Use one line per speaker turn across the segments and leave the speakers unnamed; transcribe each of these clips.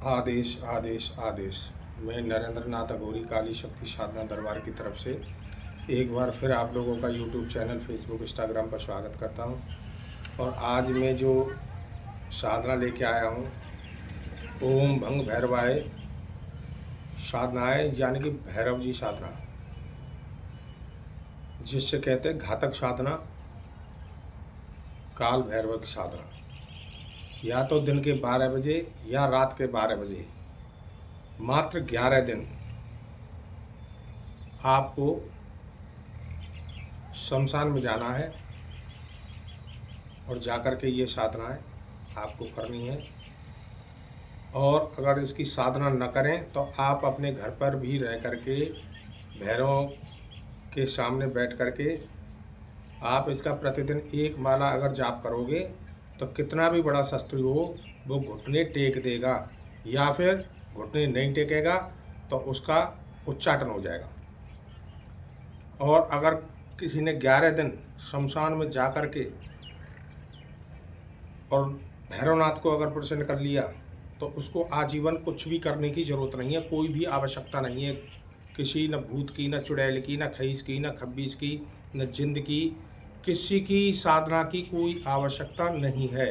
आदेश आदेश आदेश। मैं नरेंद्र नाथ अघोरी काली शक्ति साधना दरबार की तरफ से एक बार फिर आप लोगों का यूट्यूब चैनल, फेसबुक, इंस्टाग्राम पर स्वागत करता हूं। और आज मैं जो साधना लेके आया हूं, ओम भंग भैरवाय साधना है, यानी कि भैरव जी साधना, जिससे कहते हैं घातक साधना, काल भैरव की साधना। या तो दिन के 12 बजे या रात के 12 बजे, मात्र 11 दिन आपको शमशान में जाना है और जाकर के ये साधनाएं आपको करनी है। और अगर इसकी साधना न करें तो आप अपने घर पर भी रह करके भैरवों के सामने बैठ करके आप इसका प्रतिदिन एक माला अगर जाप करोगे तो कितना भी बड़ा शस्त्री हो वो घुटने टेक देगा, या फिर घुटने नहीं टेकेगा तो उसका उच्चाटन हो जाएगा। और अगर किसी ने 11 दिन शमशान में जा कर के और भैरवनाथ को अगर प्रसन्न कर लिया तो उसको आजीवन कुछ भी करने की ज़रूरत नहीं है, कोई भी आवश्यकता नहीं है, किसी न भूत की, न चुड़ैल की, न खईस की, न खब्बीस की, न जिंद की, किसी की साधना की कोई आवश्यकता नहीं है।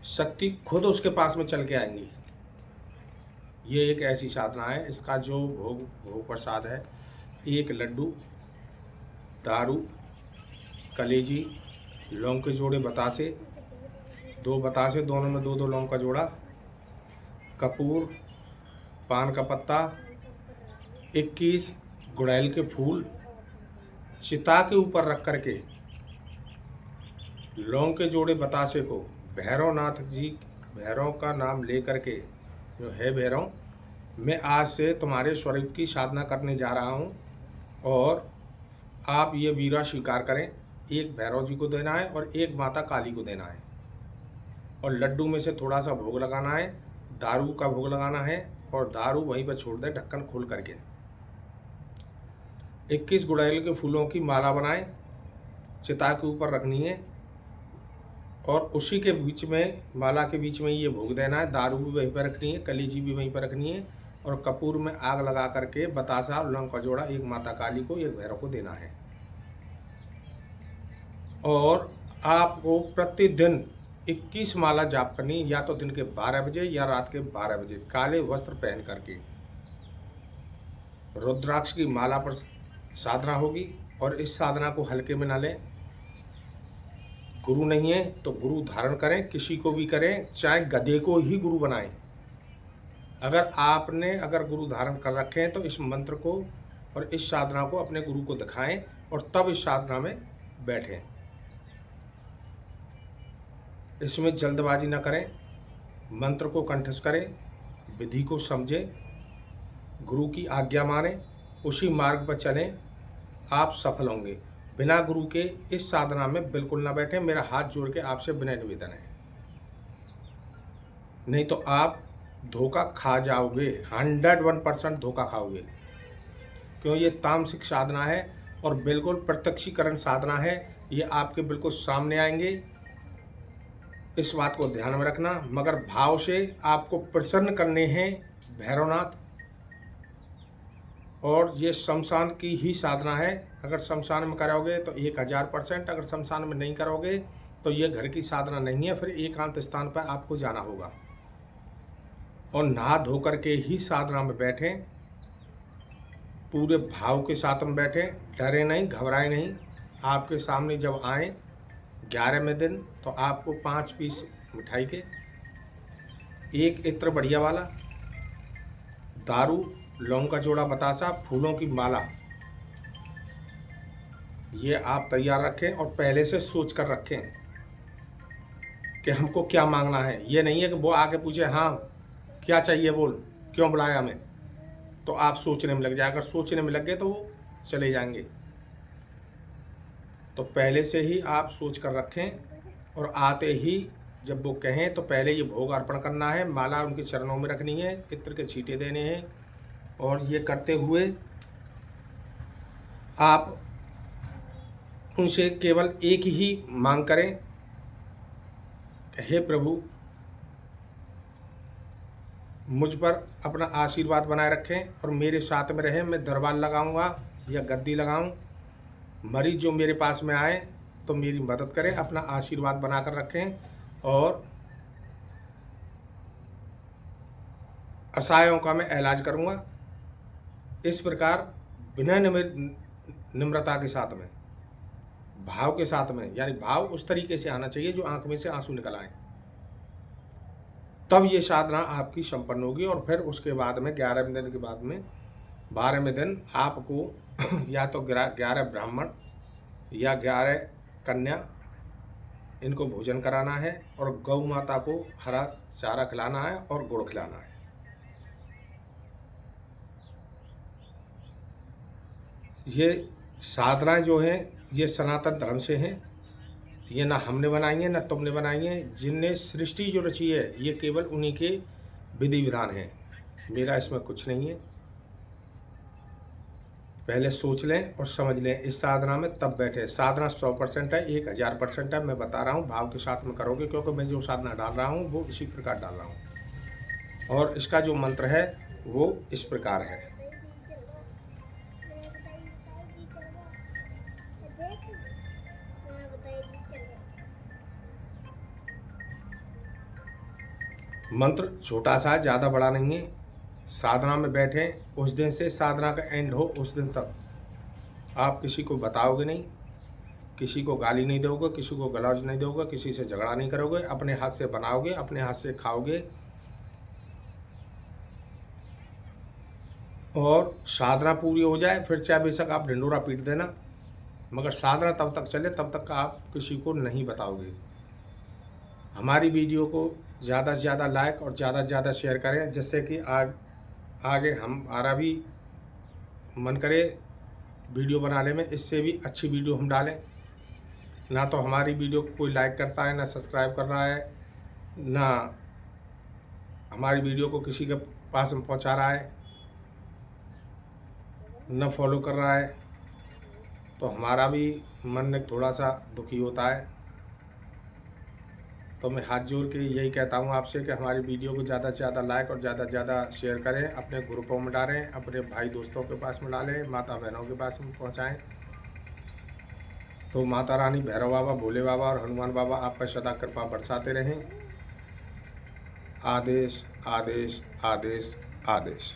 शक्ति खुद उसके पास में चल के आएंगी। ये एक ऐसी साधना है। इसका जो भोग भोग प्रसाद है, एक लड्डू, दारू, कलेजी, लौंग के जोड़े बतासे, 2 बतासे, दोनों में 2-2 लौंग का जोड़ा, कपूर, पान का पत्ता, 21 गुड़ैल के फूल चिता के ऊपर रख करके लौंग के जोड़े बतासे को भैरवनाथ जी, भैरव का नाम ले करके, जो है भैरव, मैं आज से तुम्हारे स्वरूप की साधना करने जा रहा हूँ और आप ये वीरा स्वीकार करें। एक भैरव जी को देना है और एक माता काली को देना है, और लड्डू में से थोड़ा सा भोग लगाना है, दारू का भोग लगाना है, और दारू वहीं पर छोड़ दें ढक्कन खोल करके। 21 गुड़ैल के फूलों की माला बनाएं, चिता के ऊपर रखनी है, और उसी के बीच में, माला के बीच में ये भोग देना है। दारू भी वहीं पर रखनी है, कलीजी भी वहीं पर रखनी है, और कपूर में आग लगा करके बतासा लौंग का जोड़ा एक माता काली को, एक भैरव को देना है। और आपको प्रतिदिन 21 माला जाप करनी, या तो दिन के 12 बजे या रात के 12 बजे, काले वस्त्र पहन करके। रुद्राक्ष की माला पर साधना होगी, और इस साधना को हल्के में ना लें। गुरु नहीं है तो गुरु धारण करें, किसी को भी करें, चाहे गधे को ही गुरु बनाएं। अगर गुरु धारण कर रखे हैं तो इस मंत्र को और इस साधना को अपने गुरु को दिखाएं और तब इस साधना में बैठें। इसमें जल्दबाजी न करें, मंत्र को कंठस्थ करें, विधि को समझें, गुरु की आज्ञा मानें, उसी मार्ग पर चलें, आप सफल होंगे। बिना गुरु के इस साधना में बिल्कुल ना बैठें। मेरा हाथ जोड़ के आपसे विनय निवेदन है, नहीं तो आप धोखा खा जाओगे, 101% धोखा खाओगे। क्यों? ये तामसिक साधना है और बिल्कुल प्रत्यक्षीकरण साधना है। ये आपके बिल्कुल सामने आएंगे, इस बात को ध्यान में रखना। मगर भाव से आपको प्रसन्न करने हैं भैरवनाथ। और ये शमशान की ही साधना है। अगर शमशान में करोगे तो 1000%, अगर शमशान में नहीं करोगे तो ये घर की साधना नहीं है, फिर एकांत स्थान पर आपको जाना होगा। और नहा धो करके ही साधना में बैठें, पूरे भाव के साथ में बैठें, डरे नहीं, घबराए नहीं। आपके सामने जब आए 11वें दिन तो आपको 5 पीस मिठाई के, एक इत्र बढ़िया वाला, दारू, लौंग का जोड़ा बतासा, फूलों की माला, ये आप तैयार रखें और पहले से सोच कर रखें कि हमको क्या मांगना है। ये नहीं है कि वो आके पूछे हाँ क्या चाहिए, बोल, क्यों बुलाया हमें, तो आप सोचने में लग जाए। अगर सोचने में लग गए तो वो चले जाएंगे। तो पहले से ही आप सोच कर रखें, और आते ही जब वो कहें तो पहले ये भोग अर्पण करना है, माला उनके चरणों में रखनी है, इत्र के छींटे देने हैं। और ये करते हुए आप उनसे केवल एक ही मांग करें कि हे प्रभु, मुझ पर अपना आशीर्वाद बनाए रखें और मेरे साथ में रहें। मैं दरबार लगाऊंगा या गद्दी लगाऊं, मरीज जो मेरे पास में आए तो मेरी मदद करें, अपना आशीर्वाद बनाकर रखें और असहायों का मैं इलाज करूंगा। इस प्रकार विनय निम्रता के साथ में, भाव के साथ में, यानी भाव उस तरीके से आना चाहिए जो आंख में से आंसू निकल आए, तब ये साधना आपकी संपन्न होगी। और फिर उसके बाद में 11वें दिन के बाद में 12वें दिन आपको या तो 11 ब्राह्मण या 11 कन्या इनको भोजन कराना है और गौ माता को हरा चारा खिलाना है और गुड़ खिलाना है। ये साधनाएं जो हैं ये सनातन धर्म से हैं, ये ना हमने बनाई है ना तुमने बनाई है। जिनने सृष्टि जो रची है ये केवल उन्हीं के विधि विधान हैं, मेरा इसमें कुछ नहीं है। पहले सोच लें और समझ लें इस साधना में, तब बैठे। साधना 100% है, 1000% है। मैं बता रहा हूँ भाव के साथ में करोगे, क्योंकि मैं जो साधना डाल रहा हूँ वो इसी प्रकार डाल रहा हूँ। और इसका जो मंत्र है वो इस प्रकार है। मंत्र छोटा सा है, ज़्यादा बड़ा नहीं है। साधना में बैठे, उस दिन से साधना का एंड हो उस दिन तक आप किसी को बताओगे नहीं, किसी को गाली नहीं दोगे, किसी को गलौज नहीं दोगे, किसी से झगड़ा नहीं करोगे, अपने हाथ से बनाओगे, अपने हाथ से खाओगे। और साधना पूरी हो जाए फिर चाहे बेशक आप ढिंडोरा पीट देना, मगर साधना तब तक चले तब तक आप किसी को नहीं बताओगे। हमारी वीडियो को ज़्यादा से ज़्यादा लाइक और ज़्यादा से ज़्यादा शेयर करें, जिससे कि आगे हमारा भी मन करे वीडियो बनाने में, इससे भी अच्छी वीडियो हम डालें। ना तो हमारी वीडियो को कोई लाइक करता है, ना सब्सक्राइब कर रहा है, ना हमारी वीडियो को किसी के पास में पहुंचा रहा है, न फॉलो कर रहा है, तो हमारा भी मन में थोड़ा सा दुखी होता है। तो मैं हाथ जोड़ के यही कहता हूँ आपसे कि हमारी वीडियो को ज़्यादा से ज़्यादा लाइक और ज़्यादा से ज़्यादा शेयर करें, अपने ग्रुपों में डालें, अपने भाई दोस्तों के पास में डालें, माता बहनों के पास में पहुँचाएँ। तो माता रानी, भैरव बाबा, भोले बाबा और हनुमान बाबा आप पर सदा कृपा बरसाते रहें। आदेश आदेश आदेश आदेश।